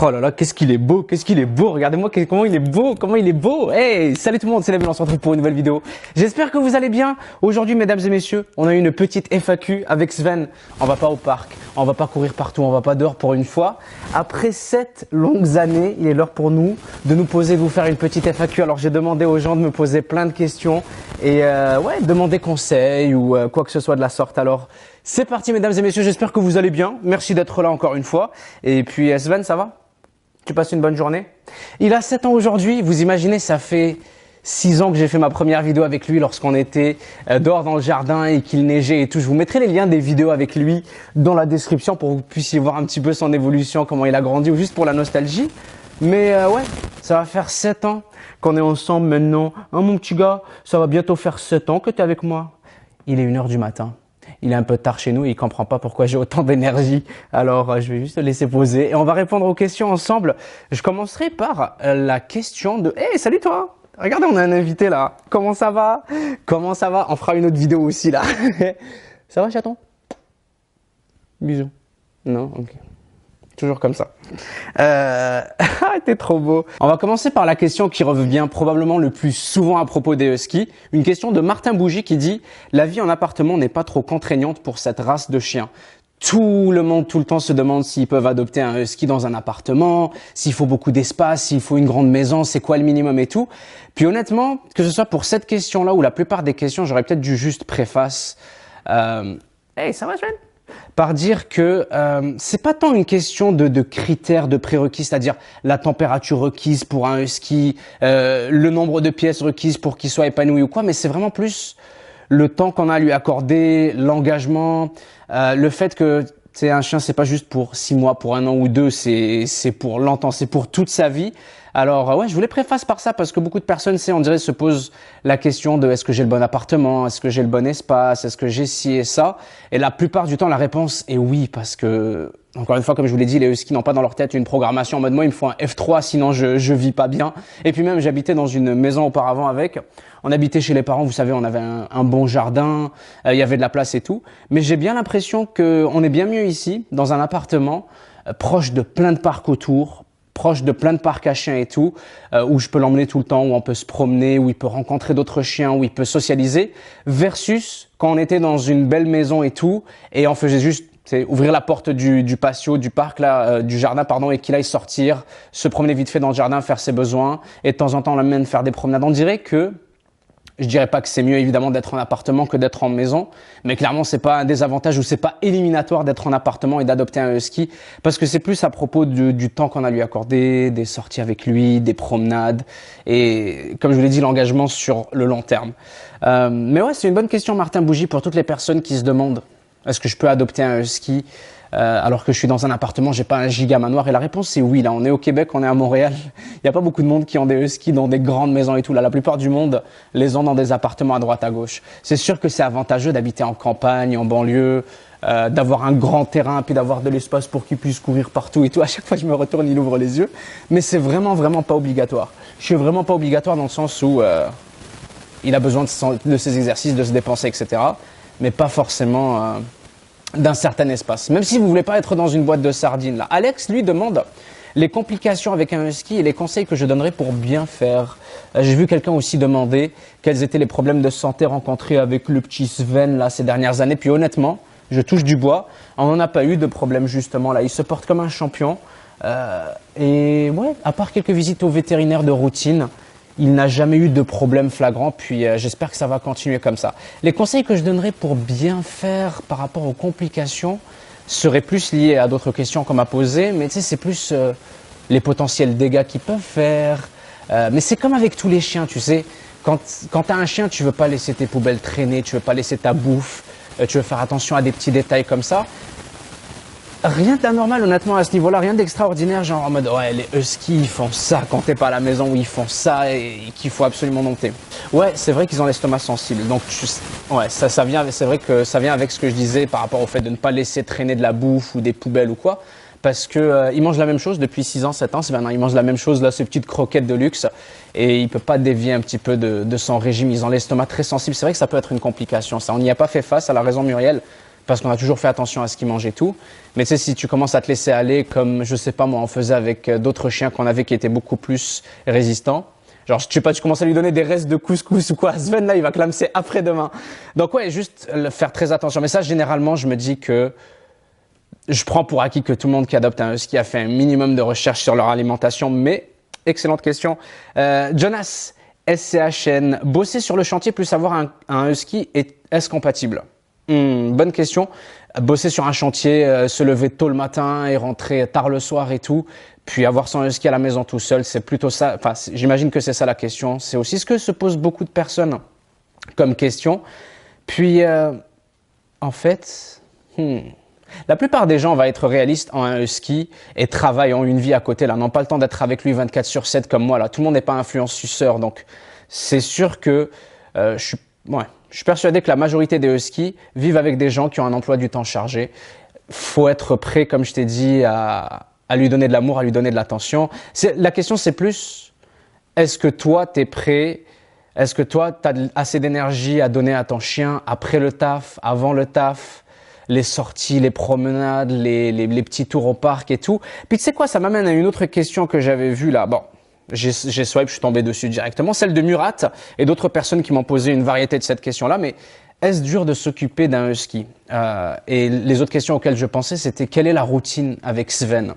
Oh là là, qu'est-ce qu'il est beau, regardez-moi comment il est beau. Hey, salut tout le monde, c'est Nabil, on se retrouve pour une nouvelle vidéo. J'espère que vous allez bien. Aujourd'hui, mesdames et messieurs, on a une petite FAQ avec Sven. On va pas au parc, on va pas courir partout, on va pas dehors pour une fois. Après 7 longues années, il est l'heure pour nous de nous poser, de vous faire une petite FAQ. Alors j'ai demandé aux gens de me poser plein de questions et demander conseil ou quoi que ce soit de la sorte. Alors c'est parti mesdames et messieurs, j'espère que vous allez bien. Merci d'être là encore une fois. Et puis Sven, ça va? Tu passes une bonne journée? Il a 7 ans aujourd'hui, vous imaginez, ça fait 6 ans que j'ai fait ma première vidéo avec lui lorsqu'on était dehors dans le jardin et qu'il neigeait et tout. Je vous mettrai les liens des vidéos avec lui dans la description pour que vous puissiez voir un petit peu son évolution, comment il a grandi ou juste pour la nostalgie. Mais ouais, ça va faire 7 ans qu'on est ensemble maintenant. Hein, mon petit gars, ça va bientôt faire 7 ans que tu es avec moi. Il est 1h du matin. Il est un peu tard chez nous et il comprend pas pourquoi j'ai autant d'énergie. Alors, je vais juste le laisser poser et on va répondre aux questions ensemble. Je commencerai par la question de « Hey, salut toi! Regardez, on a un invité là. Comment ça va? Comment ça va? On fera une autre vidéo aussi là. Ça va, chaton? Bisous. Non? Ok. Toujours comme ça. T'es trop beau. On va commencer par la question qui revient probablement le plus souvent à propos des huskies. Une question de Martin Bougie qui dit « La vie en appartement n'est pas trop contraignante pour cette race de chiens. Tout le monde, tout le temps, se demande s'ils peuvent adopter un husky dans un appartement, s'il faut beaucoup d'espace, s'il faut une grande maison, c'est quoi le minimum et tout. » Puis honnêtement, que ce soit pour cette question-là ou la plupart des questions, j'aurais peut-être dû juste préface. Hey, ça va, Sven? Par dire que c'est pas tant une question de critères, de prérequis, c'est-à-dire la température requise pour un husky, le nombre de pièces requises pour qu'il soit épanoui ou quoi, mais c'est vraiment plus le temps qu'on a à lui accorder, l'engagement, le fait que c'est un chien, c'est pas juste pour 6 mois, pour 1 an ou 2, c'est pour longtemps, c'est pour toute sa vie. Alors ouais, je voulais préface par ça parce que beaucoup de personnes, on dirait, se posent la question de est-ce que j'ai le bon appartement, est-ce que j'ai le bon espace, est-ce que j'ai ci et ça. Et la plupart du temps, la réponse est oui parce que, encore une fois, comme je vous l'ai dit, les huskies n'ont pas dans leur tête une programmation en mode moi, il me faut un F3 sinon je vis pas bien. Et puis même, j'habitais dans une maison auparavant avec, on habitait chez les parents, vous savez, on avait un bon jardin, il y avait de la place et tout. Mais j'ai bien l'impression qu'on est bien mieux ici, dans un appartement, proche de plein de parcs autour, proche de plein de parcs à chiens et tout, où je peux l'emmener tout le temps, où on peut se promener, où il peut rencontrer d'autres chiens, où il peut socialiser, versus quand on était dans une belle maison et tout, et on faisait juste ouvrir la porte du patio, du parc là, du jardin pardon, et qu'il aille sortir, se promener vite fait dans le jardin, faire ses besoins, et de temps en temps on l'amène faire des promenades. On dirait que je dirais pas que c'est mieux évidemment d'être en appartement que d'être en maison, mais clairement c'est pas un désavantage ou c'est pas éliminatoire d'être en appartement et d'adopter un husky parce que c'est plus à propos du temps qu'on a lui accordé, des sorties avec lui, des promenades et comme je vous l'ai dit l'engagement sur le long terme. Mais ouais, c'est une bonne question Martin Bougie pour toutes les personnes qui se demandent est-ce que je peux adopter un husky alors que je suis dans un appartement, j'ai pas un giga manoir et la réponse c'est oui. Là, on est au Québec, on est à Montréal. Il y a pas beaucoup de monde qui ont des huskies dans des grandes maisons et tout. Là, la plupart du monde les ont dans des appartements à droite à gauche. C'est sûr que c'est avantageux d'habiter en campagne, en banlieue, d'avoir un grand terrain puis d'avoir de l'espace pour qu'ils puissent courir partout et tout. À chaque fois que je me retourne, il ouvre les yeux. Mais c'est vraiment pas obligatoire. Je suis vraiment pas obligatoire dans le sens où il a besoin de ses exercices, de se dépenser, etc. Mais pas forcément d'un certain espace. Même si vous voulez pas être dans une boîte de sardines là. Alex lui demande les complications avec un husky et les conseils que je donnerais pour bien faire. J'ai vu quelqu'un aussi demander quels étaient les problèmes de santé rencontrés avec le petit Sven là ces dernières années. Puis honnêtement, je touche du bois, on n'en a pas eu de problème justement là. Il se porte comme un champion. Et ouais, à part quelques visites au vétérinaire de routine, il n'a jamais eu de problème flagrant, puis j'espère que ça va continuer comme ça. Les conseils que je donnerais pour bien faire par rapport aux complications seraient plus liés à d'autres questions qu'on m'a posées, mais tu sais, c'est plus les potentiels dégâts qu'ils peuvent faire. Mais c'est comme avec tous les chiens, tu sais. Quand tu as un chien, tu veux pas laisser tes poubelles traîner, tu veux pas laisser ta bouffe, tu veux faire attention à des petits détails comme ça. Rien d'anormal honnêtement à ce niveau-là, rien d'extraordinaire, genre en mode ouais les huskies ils font ça quand t'es pas à la maison, ou ils font ça et qu'il faut absolument dompter. Ouais, c'est vrai qu'ils ont l'estomac sensible, donc ouais ça vient, c'est vrai que ça vient avec ce que je disais par rapport au fait de ne pas laisser traîner de la bouffe ou des poubelles ou quoi, parce que ils mangent la même chose depuis 6 ans, 7 ans, c'est maintenant ils mangent la même chose là, ces petites croquettes de luxe et il peut pas dévier un petit peu de son régime, ils ont l'estomac très sensible, c'est vrai que ça peut être une complication, ça on n'y a pas fait face, à la raison Muriel. parce qu'on a toujours fait attention à ce qu'il mange et tout. Mais tu sais, si tu commences à te laisser aller, comme je sais pas moi, on faisait avec d'autres chiens qu'on avait qui étaient beaucoup plus résistants. Genre, je sais pas, tu commences à lui donner des restes de couscous ou quoi. Sven, là, il va clamser après-demain. Donc ouais, juste faire très attention. Mais ça, généralement, je me dis que je prends pour acquis que tout le monde qui adopte un husky a fait un minimum de recherche sur leur alimentation. Mais, excellente question. Jonas, SCHN, bosser sur le chantier plus avoir un husky, est-ce compatible? Bonne question. Bosser sur un chantier, se lever tôt le matin et rentrer tard le soir et tout, puis avoir son husky à la maison tout seul, c'est plutôt ça. Enfin, j'imagine que c'est ça la question. C'est aussi ce que se posent beaucoup de personnes comme question. Puis, en fait, la plupart des gens, on va être réalistes, ont un husky et travaillent, ont une vie à côté, là, n'ont pas le temps d'être avec lui 24/7 comme moi, là. Tout le monde n'est pas influenceur, donc c'est sûr que je suis persuadé que la majorité des huskies vivent avec des gens qui ont un emploi du temps chargé. Faut être prêt, comme je t'ai dit, à lui donner de l'amour, à lui donner de l'attention. La question, c'est plus, est-ce que toi, tu es prêt? Est-ce que toi, tu as assez d'énergie à donner à ton chien après le taf, avant le taf, les sorties, les promenades, les petits tours au parc et tout? Puis tu sais quoi, ça m'amène à une autre question que j'avais vue là. Bon, j'ai swipe, je suis tombé dessus directement, celle de Murat et d'autres personnes qui m'ont posé une variété de cette question-là. Mais est-ce dur de s'occuper d'un husky? Et les autres questions auxquelles je pensais, c'était quelle est la routine avec Sven?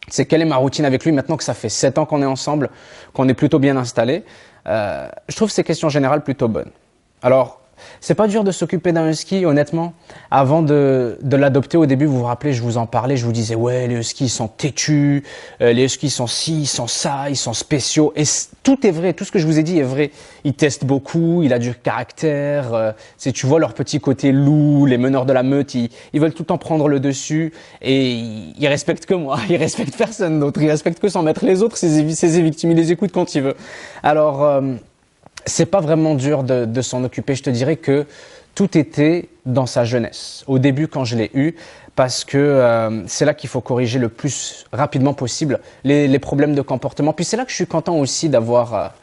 C'est quelle est ma routine avec lui maintenant que ça fait 7 ans qu'on est ensemble, qu'on est plutôt bien installé? Je trouve ces questions générales plutôt bonnes. Alors, c'est pas dur de s'occuper d'un husky, honnêtement. Avant de l'adopter, au début, vous vous rappelez, je vous en parlais, je vous disais, ouais, les huskies sont têtus, les huskies sont ci, ils sont ça, ils sont spéciaux. Et tout est vrai, tout ce que je vous ai dit est vrai. Ils testent beaucoup, il a du caractère. Tu vois leur petit côté loup, les meneurs de la meute, ils veulent tout le temps prendre le dessus. Et ils respectent que moi, ils respectent personne d'autre, ils respectent que sans mettre les autres, ses victimes, ils les écoutent quand ils veulent. Alors, c'est pas vraiment dur de s'en occuper. Je te dirais que tout était dans sa jeunesse. Au début, quand je l'ai eu, parce que c'est là qu'il faut corriger le plus rapidement possible les problèmes de comportement. Puis c'est là que je suis content aussi d'avoir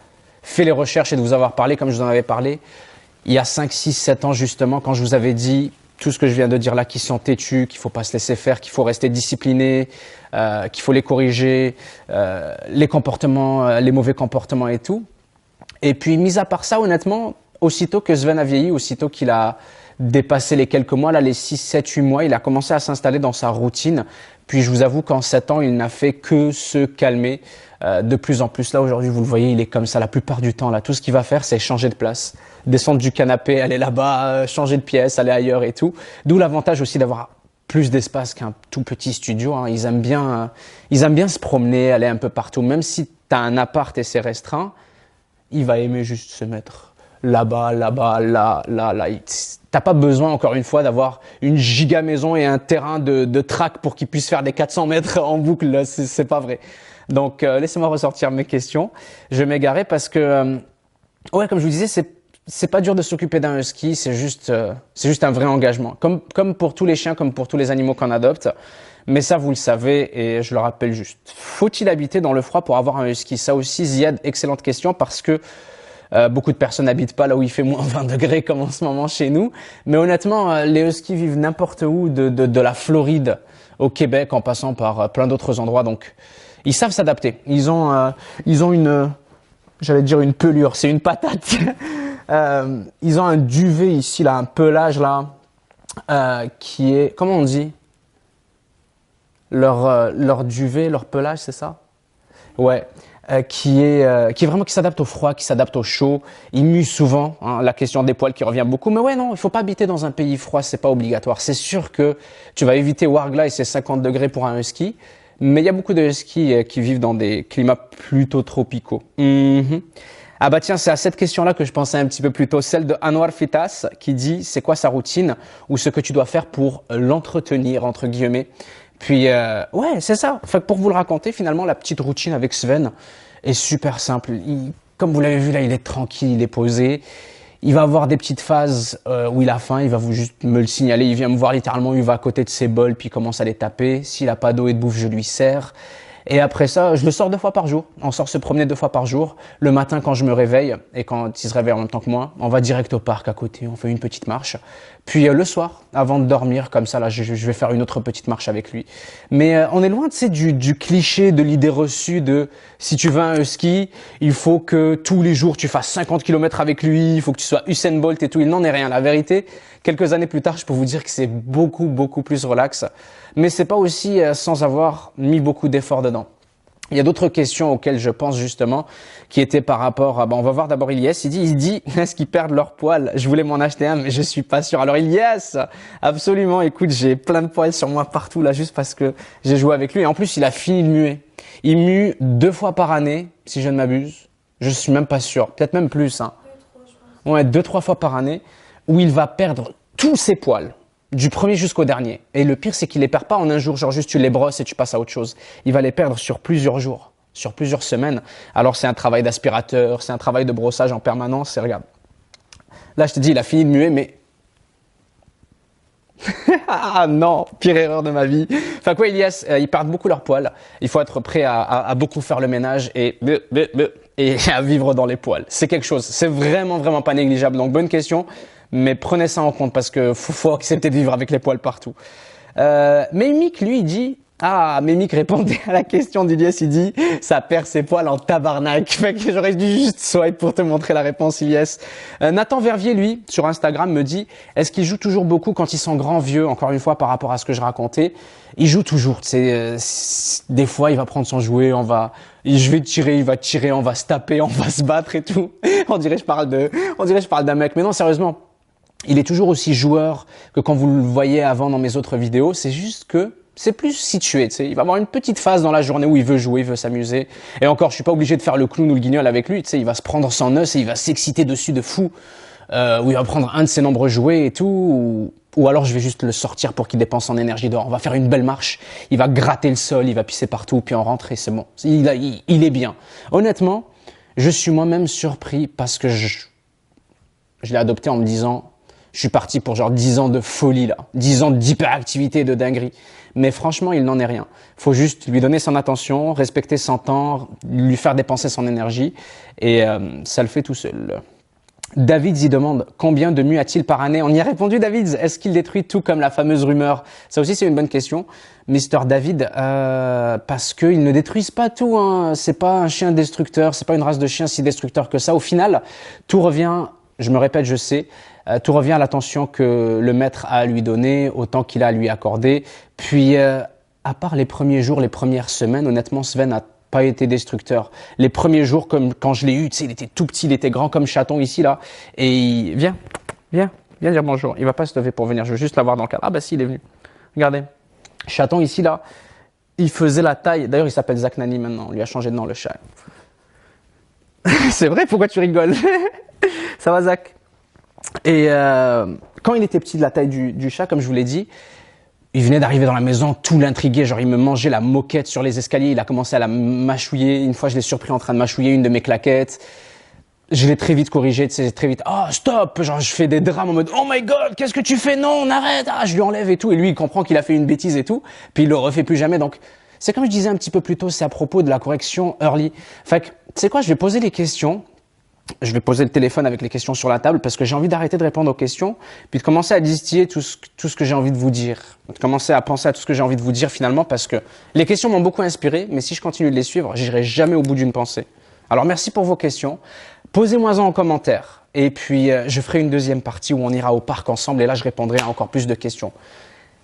fait les recherches et de vous avoir parlé, comme je vous en avais parlé, il y a 5, 6, 7 ans justement, quand je vous avais dit tout ce que je viens de dire là, qu'ils sont têtus, qu'il faut pas se laisser faire, qu'il faut rester discipliné, qu'il faut les corriger, les comportements, les mauvais comportements et tout. Et puis, mis à part ça, honnêtement, aussitôt que Sven a vieilli, aussitôt qu'il a dépassé les quelques mois, là, les 6, 7, 8 mois, il a commencé à s'installer dans sa routine. Puis, je vous avoue qu'en 7 ans, il n'a fait que se calmer de plus en plus. Là, aujourd'hui, vous le voyez, il est comme ça la plupart du temps. Là, tout ce qu'il va faire, c'est changer de place, descendre du canapé, aller là-bas, changer de pièce, aller ailleurs et tout. D'où l'avantage aussi d'avoir plus d'espace qu'un tout petit studio. Hein. Ils aiment bien se promener, aller un peu partout. Même si tu as un appart et c'est restreint, il va aimer juste se mettre là-bas, là-bas, là. T'as pas besoin, encore une fois, d'avoir une giga maison et un terrain de track pour qu'il puisse faire des 400 mètres en boucle. C'est pas vrai. Donc, laissez-moi ressortir mes questions. Je vais m'égarer parce que, ouais, comme je vous disais, c'est pas dur de s'occuper d'un husky. C'est juste un vrai engagement. Comme pour tous les chiens, comme pour tous les animaux qu'on adopte. Mais ça, vous le savez, et je le rappelle juste. Faut-il habiter dans le froid pour avoir un husky? Ça aussi, Ziad, excellente question, parce que beaucoup de personnes n'habitent pas là où il fait moins 20 degrés comme en ce moment chez nous. Mais honnêtement, les huskies vivent n'importe où, de la Floride au Québec, en passant par plein d'autres endroits. Donc, ils savent s'adapter. Ils ont une, j'allais dire une pelure, c'est une patate. Ils ont un duvet ici, là, un pelage là, qui est, comment on dit? Leur duvet, leur pelage, c'est ça? Ouais, qui s'adapte au froid, qui s'adapte au chaud. Il mue souvent, hein, la question des poils qui revient beaucoup. Mais ouais, non, il faut pas habiter dans un pays froid, c'est pas obligatoire. C'est sûr que tu vas éviter Wargla et ses 50 degrés pour un husky. Mais il y a beaucoup de huskies qui vivent dans des climats plutôt tropicaux. Ah bah tiens, c'est à cette question-là que je pensais un petit peu plus tôt, celle de Anwar Fitas qui dit c'est quoi sa routine ou ce que tu dois faire pour l'entretenir, entre guillemets. Puis, ouais, c'est ça. Fait que pour vous le raconter, finalement, la petite routine avec Sven est super simple. Comme vous l'avez vu là, il est tranquille, il est posé. Il va avoir des petites phases où il a faim, il va vous juste me le signaler. Il vient me voir littéralement, il va à côté de ses bols, puis il commence à les taper. S'il a pas d'eau et de bouffe, je lui sers. Et après ça, je le sors 2 fois par jour. On sort se promener 2 fois par jour. Le matin quand je me réveille et quand il se réveille en même temps que moi, on va direct au parc à côté, on fait une petite marche. Puis le soir, avant de dormir, comme ça, là, je vais faire une autre petite marche avec lui. Mais on est loin, tu sais, du cliché, de l'idée reçue de si tu veux un husky, il faut que tous les jours tu fasses 50 km avec lui, il faut que tu sois Usain Bolt et tout. Il n'en est rien. La vérité, quelques années plus tard, je peux vous dire que c'est beaucoup, beaucoup plus relax. Mais c'est pas aussi sans avoir mis beaucoup d'efforts dedans. Il y a d'autres questions auxquelles je pense justement, qui étaient par rapport à, on va voir d'abord Ilyes, il dit, est-ce qu'ils perdent leur poil? Je voulais m'en acheter un, mais je suis pas sûr. Alors Ilyes, absolument, écoute, j'ai plein de poils sur moi partout là, juste parce que j'ai joué avec lui. Et en plus, il a fini de muer. Il mue 2 fois par année, si je ne m'abuse. Je suis même pas sûr, peut-être même plus, hein. 2-3 fois par année, où il va perdre tous ses poils. Du premier jusqu'au dernier. Et le pire, c'est qu'il les perd pas en un jour, genre juste tu les brosses et tu passes à autre chose. Il va les perdre sur plusieurs jours, sur plusieurs semaines. Alors c'est un travail d'aspirateur, c'est un travail de brossage en permanence. Et regarde, là je te dis, il a fini de muer, mais ah non, pire erreur de ma vie. Enfin quoi, Ilyes, ils perdent beaucoup leurs poils. Il faut être prêt à beaucoup faire le ménage et à vivre dans les poils. C'est quelque chose. C'est vraiment, vraiment pas négligeable. Donc bonne question. Mais prenez ça en compte parce que faut accepter de vivre avec les poils partout. Mimic, lui, il dit... Ah, Mimic répondait à la question d'Ilyes, il dit « Ça perd ses poils en tabarnak ». Fait que j'aurais dû juste swipe pour te montrer la réponse, Ilyes. Nathan Vervier, lui, sur Instagram, me dit « Est-ce qu'il joue toujours beaucoup quand ils sont grands, vieux ?» Encore une fois, par rapport à ce que je racontais. Il joue toujours. Des fois, il va prendre son jouet, je vais tirer, il va tirer, on va se taper, on va se battre et tout. On dirait que je parle d'un mec. Mais non, sérieusement. Il est toujours aussi joueur que quand vous le voyez avant dans mes autres vidéos. C'est juste que c'est plus situé, tu sais. Il va avoir une petite phase dans la journée où il veut jouer, il veut s'amuser. Et encore, je suis pas obligé de faire le clown ou le guignol avec lui, tu sais. Il va se prendre son os et il va s'exciter dessus de fou. Où il va prendre un de ses nombreux jouets et tout. Ou alors je vais juste le sortir pour qu'il dépense son énergie dehors. On va faire une belle marche. Il va gratter le sol, il va pisser partout, puis on rentre et c'est bon. Il est bien. Honnêtement, je suis moi-même surpris parce que je l'ai adopté en me disant... Je suis parti pour genre 10 ans de folie là, 10 ans d'hyperactivité et de dinguerie. Mais franchement, il n'en est rien. Faut juste lui donner son attention, respecter son temps, lui faire dépenser son énergie et ça le fait tout seul. David y demande combien de mues a-t-il par année? On y a répondu, David. Est-ce qu'il détruit tout comme la fameuse rumeur? Ça aussi, c'est une bonne question, Mister David, parce qu'ils ne détruisent pas tout. Hein. C'est pas un chien destructeur, c'est pas une race de chien si destructeur que ça. Au final, tout revient, je me répète, je sais, tout revient à l'attention que le maître a à lui donner, au temps qu'il a à lui accorder. Puis, à part les premiers jours, les premières semaines, honnêtement, Sven a pas été destructeur. Les premiers jours, comme quand je l'ai eu, tu sais, il était tout petit, il était grand comme chaton ici, là. Et viens dire bonjour. Il va pas se lever pour venir, je veux juste l'avoir dans le cadre. Ah bah si, il est venu. Regardez. Chaton ici, là, il faisait la taille. D'ailleurs, il s'appelle Zach Nani maintenant. On lui a changé de nom, le chat. C'est vrai, pourquoi tu rigoles? Ça va, Zach? Et quand il était petit, de la taille du chat, comme je vous l'ai dit, il venait d'arriver dans la maison, tout l'intriguait, genre il me mangeait la moquette sur les escaliers, il a commencé à la mâchouiller. Une fois, je l'ai surpris en train de mâchouiller une de mes claquettes. Je l'ai très vite corrigé, tu sais, très vite. Oh, stop! Genre, je fais des drames en mode, oh my god, qu'est-ce que tu fais? Non, on arrête! Ah, je lui enlève et tout. Et lui, il comprend qu'il a fait une bêtise et tout. Puis il le refait plus jamais. Donc, c'est comme je disais un petit peu plus tôt, c'est à propos de la correction early. Fait que, tu sais quoi, je vais poser les questions. Je vais poser le téléphone avec les questions sur la table parce que j'ai envie d'arrêter de répondre aux questions, puis de commencer à distiller tout ce que j'ai envie de vous dire. De commencer à penser à tout ce que j'ai envie de vous dire finalement parce que les questions m'ont beaucoup inspiré, mais si je continue de les suivre, j'irai jamais au bout d'une pensée. Alors merci pour vos questions. Posez-moi-en en commentaire. Et puis je ferai une deuxième partie où on ira au parc ensemble et là je répondrai à encore plus de questions.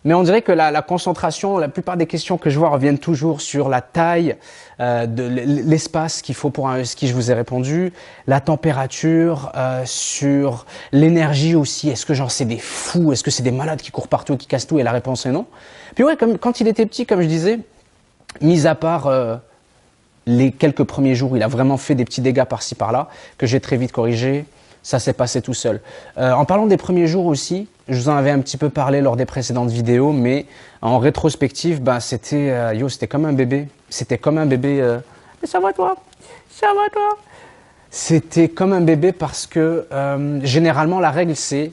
Mais on dirait que la concentration, la plupart des questions que je vois reviennent toujours sur la taille, l'espace qu'il faut pour un husky, je vous ai répondu, la température, sur l'énergie aussi, est-ce que genre c'est des fous, est-ce que c'est des malades qui courent partout, qui cassent tout, et la réponse est non. Puis ouais, comme quand il était petit, comme je disais, mis à part les quelques premiers jours où il a vraiment fait des petits dégâts par-ci par-là, que j'ai très vite corrigé, ça s'est passé tout seul. En parlant des premiers jours aussi, je vous en avais un petit peu parlé lors des précédentes vidéos, mais en rétrospective, bah, c'était comme un bébé. C'était comme un bébé. Ça va toi? Ça va toi? C'était comme un bébé parce que généralement la règle c'est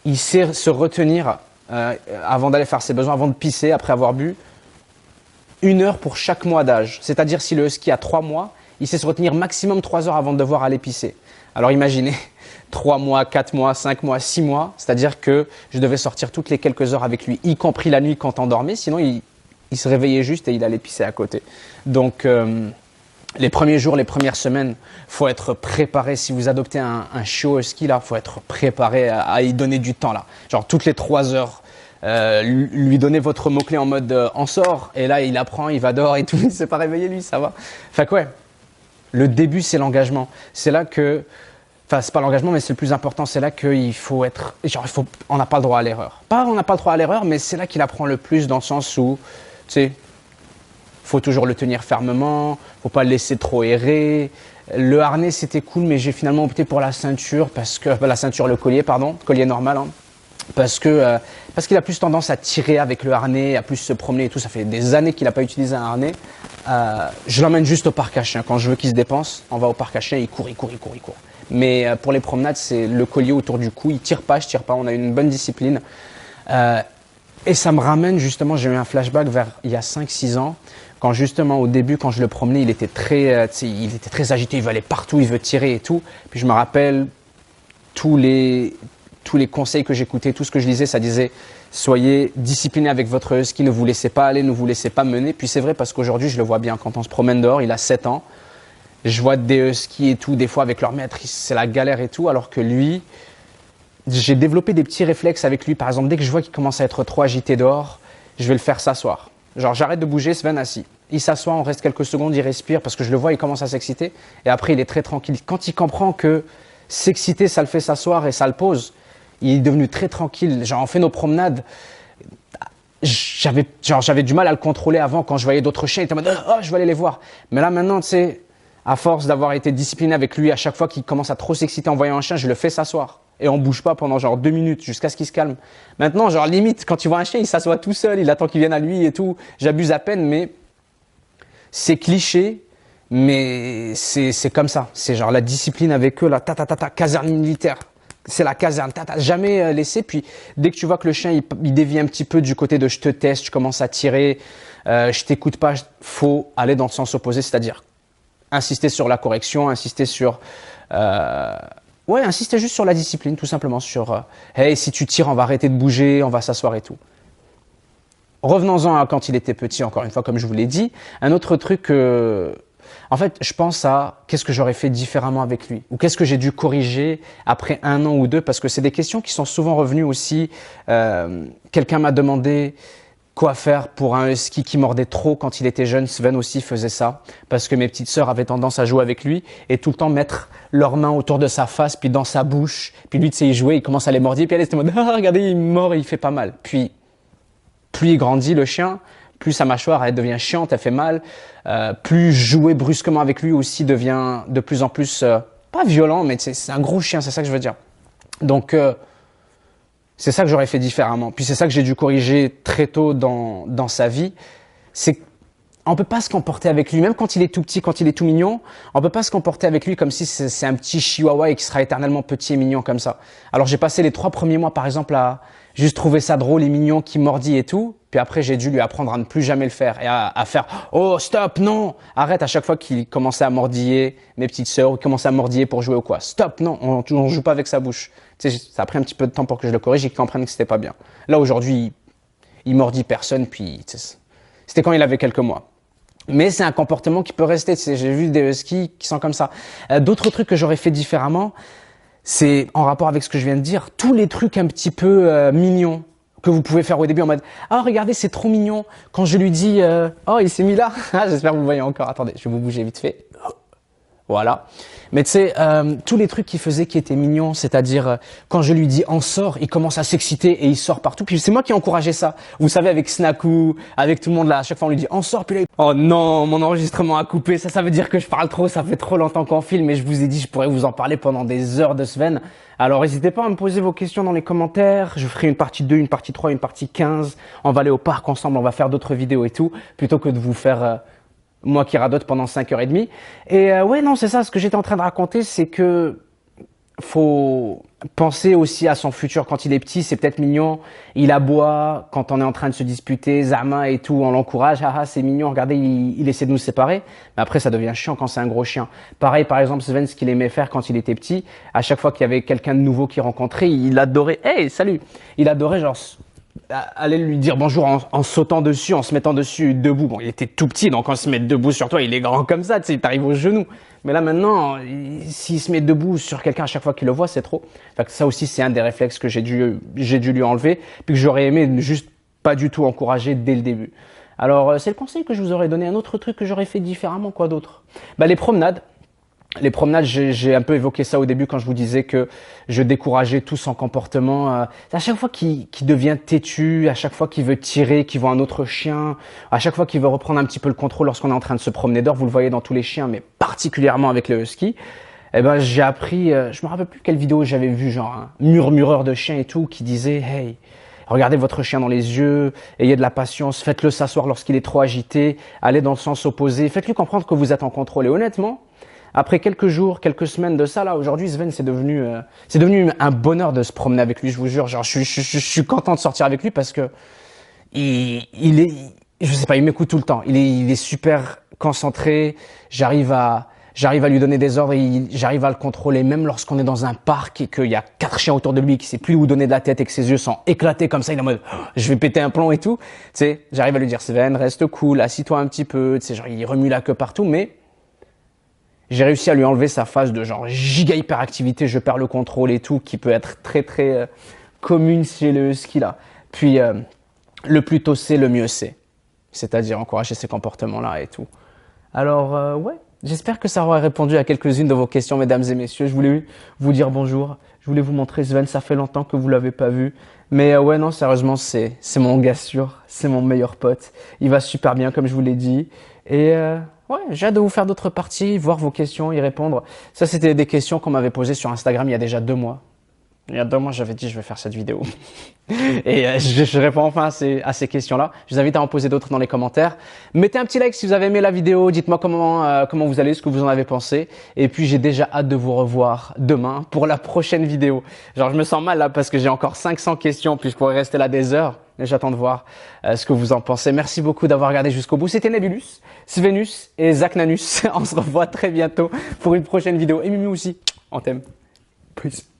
il sait se retenir avant d'aller faire ses besoins, avant de pisser après avoir bu. 1 heure pour chaque mois d'âge. C'est-à-dire si le husky a 3 mois, il sait se retenir maximum 3 heures avant de devoir aller pisser. Alors imaginez, 3 mois, 4 mois, 5 mois, 6 mois, c'est-à-dire que je devais sortir toutes les quelques heures avec lui, y compris la nuit quand on dormait, sinon il se réveillait juste et il allait pisser à côté. Donc les premiers jours, les premières semaines, faut être préparé. Si vous adoptez un chiot husky, là, faut être préparé à y donner du temps, là. Genre toutes les 3 heures. Lui donner votre mot-clé en mode en sort, et là il apprend, il va dehors et tout, il s'est pas réveillé lui, ça va. Enfin quoi, le début c'est l'engagement. C'est là que, enfin c'est pas l'engagement mais c'est le plus important, c'est là qu'il faut être, genre on n'a pas le droit à l'erreur. Pas on n'a pas le droit à l'erreur, mais c'est là qu'il apprend le plus dans le sens où, tu sais, faut toujours le tenir fermement, faut pas le laisser trop errer. Le harnais c'était cool, mais j'ai finalement opté pour la ceinture parce que, la ceinture, le collier, pardon, collier normal, hein. Parce qu'il a plus tendance à tirer avec le harnais, à plus se promener et tout. Ça fait des années qu'il n'a pas utilisé un harnais. Je l'emmène juste au parc à chiens. Quand je veux qu'il se dépense, on va au parc à chiens, il court. Mais pour les promenades, c'est le collier autour du cou. Il tire pas, je tire pas. On a une bonne discipline. Et ça me ramène justement, j'ai eu un flashback vers il y a 5-6 ans. Quand justement au début, quand je le promenais, il était très agité, il veut aller partout, il veut tirer et tout. Puis je me rappelle tous les conseils que j'écoutais, tout ce que je lisais, ça disait soyez discipliné avec votre husky, ne vous laissez pas aller, ne vous laissez pas mener. Puis c'est vrai parce qu'aujourd'hui, je le vois bien quand on se promène dehors, il a 7 ans. Je vois des huskies et tout, des fois avec leur maître, c'est la galère et tout, alors que lui, j'ai développé des petits réflexes avec lui. Par exemple, dès que je vois qu'il commence à être trop agité dehors, je vais le faire s'asseoir. Genre, j'arrête de bouger, Sven assis. Il s'assoit, on reste quelques secondes, il respire parce que je le vois, il commence à s'exciter. Et après, il est très tranquille. Quand il comprend que s'exciter, ça le fait s'asseoir et ça le pose, il est devenu très tranquille. Genre, on fait nos promenades. J'avais du mal à le contrôler avant quand je voyais d'autres chiens. Il était en mode, oh, je vais aller les voir. Mais là, maintenant, tu sais, à force d'avoir été discipliné avec lui, à chaque fois qu'il commence à trop s'exciter en voyant un chien, je le fais s'asseoir. Et on bouge pas pendant genre 2 minutes jusqu'à ce qu'il se calme. Maintenant, genre limite, quand tu vois un chien, il s'assoit tout seul, il attend qu'il vienne à lui et tout. J'abuse à peine, mais c'est cliché, mais c'est comme ça. C'est genre la discipline avec eux, la caserne militaire. C'est la caserne, t'as jamais laissé. Puis dès que tu vois que le chien il dévie un petit peu du côté de je te teste, tu commences à tirer, je t'écoute pas, faut aller dans le sens opposé, c'est-à-dire insister sur la correction, insister sur insister juste sur la discipline, tout simplement sur hey, si tu tires, on va arrêter de bouger, on va s'asseoir et tout. Revenons-en à quand il était petit, encore une fois, comme je vous l'ai dit. Un autre truc, en fait, je pense à qu'est-ce que j'aurais fait différemment avec lui ou qu'est-ce que j'ai dû corriger après 1 an ou 2 parce que c'est des questions qui sont souvent revenues aussi. Quelqu'un m'a demandé quoi faire pour un husky qui mordait trop quand il était jeune. Sven aussi faisait ça parce que mes petites sœurs avaient tendance à jouer avec lui et tout le temps mettre leurs mains autour de sa face puis dans sa bouche. Puis lui, tu sais, il jouait, il commence à les mordre puis elle était en mode « Ah, regardez, il mord et il fait pas mal ». Puis, plus il grandit, le chien, plus sa mâchoire elle devient chiante, elle fait mal. Plus jouer brusquement avec lui aussi devient de plus en plus, pas violent, mais c'est un gros chien, c'est ça que je veux dire. Donc, c'est ça que j'aurais fait différemment. Puis c'est ça que j'ai dû corriger très tôt dans sa vie. C'est on peut pas se comporter avec lui, même quand il est tout petit, quand il est tout mignon, on peut pas se comporter avec lui comme si c'est un petit chihuahua et qu'il sera éternellement petit et mignon comme ça. Alors j'ai passé les 3 premiers mois par exemple à juste trouver ça drôle et mignon qui mordit et tout. Puis après j'ai dû lui apprendre à ne plus jamais le faire et à faire « Oh stop, non !» Arrête à chaque fois qu'il commençait à mordiller mes petites sœurs ou commençait à mordiller pour jouer ou quoi. « Stop, non, on joue pas avec sa bouche. » Tu sais, ça a pris un petit peu de temps pour que je le corrige et qu'il comprenne que c'était pas bien. Là aujourd'hui, il mordit personne puis c'était quand il avait quelques mois. Mais c'est un comportement qui peut rester. J'ai vu des huskies qui sont comme ça. D'autres trucs que j'aurais fait différemment, c'est en rapport avec ce que je viens de dire, tous les trucs un petit peu mignons que vous pouvez faire au début en mode « Ah, regardez, c'est trop mignon ». Quand je lui dis « Oh, il s'est mis là ». J'espère que vous voyez encore. Attendez, je vais vous bouger vite fait. Voilà. Mais tu sais, tous les trucs qu'il faisait qui étaient mignons, c'est-à-dire quand je lui dis « on sort », il commence à s'exciter et il sort partout. Puis c'est moi qui ai encouragé ça. Vous savez, avec Snaku, avec tout le monde là, à chaque fois on lui dit « on sort », puis là, oh non, mon enregistrement a coupé. Ça veut dire que je parle trop, ça fait trop longtemps qu'on filme et je vous ai dit, je pourrais vous en parler pendant des heures de Sven. Alors n'hésitez pas à me poser vos questions dans les commentaires. Je ferai une partie 2, une partie 3, une partie 15. On va aller au parc ensemble, on va faire d'autres vidéos et tout, plutôt que de vous faire... moi qui radote pendant 5h30. Et ouais, non, c'est ça, ce que j'étais en train de raconter, c'est que faut penser aussi à son futur quand il est petit, c'est peut-être mignon, il aboie quand on est en train de se disputer, Zama et tout, on l'encourage, haha c'est mignon, regardez il essaie de nous séparer, mais après ça devient chiant quand c'est un gros chien. Pareil par exemple Sven, ce qu'il aimait faire quand il était petit, à chaque fois qu'il y avait quelqu'un de nouveau qu'il rencontrait, il adorait, hey salut, il adorait genre aller lui dire bonjour en sautant dessus, en se mettant dessus debout. Bon, il était tout petit, donc quand il se met debout sur toi, il est grand comme ça, tu sais, il t'arrive au genou. Mais là maintenant, s'il se met debout sur quelqu'un à chaque fois qu'il le voit, c'est trop. Fait que ça aussi, c'est un des réflexes que j'ai dû lui enlever, puis que j'aurais aimé juste pas du tout encourager dès le début. Alors, c'est le conseil que je vous aurais donné. Un autre truc que j'aurais fait différemment, quoi d'autre? Bah, les promenades. Les promenades, j'ai un peu évoqué ça au début quand je vous disais que je décourageais tout son comportement. À chaque fois qu'il devient têtu, à chaque fois qu'il veut tirer, qu'il voit un autre chien, à chaque fois qu'il veut reprendre un petit peu le contrôle lorsqu'on est en train de se promener dehors, vous le voyez dans tous les chiens, mais particulièrement avec le husky, eh ben j'ai appris, je me rappelle plus quelle vidéo j'avais vu, genre un murmureur de chien et tout, qui disait « Hey, regardez votre chien dans les yeux, ayez de la patience, faites-le s'asseoir lorsqu'il est trop agité, allez dans le sens opposé, faites-lui comprendre que vous êtes en contrôle. » Et honnêtement, après quelques jours, quelques semaines de ça, là, aujourd'hui, Sven, c'est devenu un bonheur de se promener avec lui, je vous jure. Genre, je suis content de sortir avec lui parce que il est, je sais pas, il m'écoute tout le temps. Il est super concentré. J'arrive à lui donner des ordres et j'arrive à le contrôler même lorsqu'on est dans un parc et qu'il y a 4 chiens autour de lui qui sait plus où donner de la tête et que ses yeux sont éclatés comme ça. Il est en mode, oh, je vais péter un plomb et tout. Tu sais, j'arrive à lui dire, Sven, reste cool, assis-toi un petit peu. Tu sais, genre, il remue la queue partout, mais j'ai réussi à lui enlever sa phase de genre giga hyperactivité, je perds le contrôle et tout, qui peut être très commune chez le husky là. Puis le plus tôt c'est, le mieux c'est. C'est-à-dire encourager ces comportements-là et tout. Alors ouais, j'espère que ça aura répondu à quelques-unes de vos questions, mesdames et messieurs. Je voulais vous dire bonjour, je voulais vous montrer Sven, ça fait longtemps que vous l'avez pas vu. Mais ouais non, sérieusement, c'est mon gars sûr, c'est mon meilleur pote. Il va super bien comme je vous l'ai dit. Et ouais, j'ai hâte de vous faire d'autres parties, voir vos questions, y répondre. Ça, c'était des questions qu'on m'avait posées sur Instagram il y a déjà 2 mois. Il y a 2 mois, j'avais dit je vais faire cette vidéo. Et je réponds enfin à ces questions-là. Je vous invite à en poser d'autres dans les commentaires. Mettez un petit like si vous avez aimé la vidéo. Dites-moi comment vous allez, ce que vous en avez pensé. Et puis, j'ai déjà hâte de vous revoir demain pour la prochaine vidéo. Genre, je me sens mal là parce que j'ai encore 500 questions, puis je pourrais rester là des heures. Mais j'attends de voir ce que vous en pensez. Merci beaucoup d'avoir regardé jusqu'au bout. C'était Nebulus, Svenus et Zacnanus. On se revoit très bientôt pour une prochaine vidéo. Et Mimi aussi, on t'aime. Peace.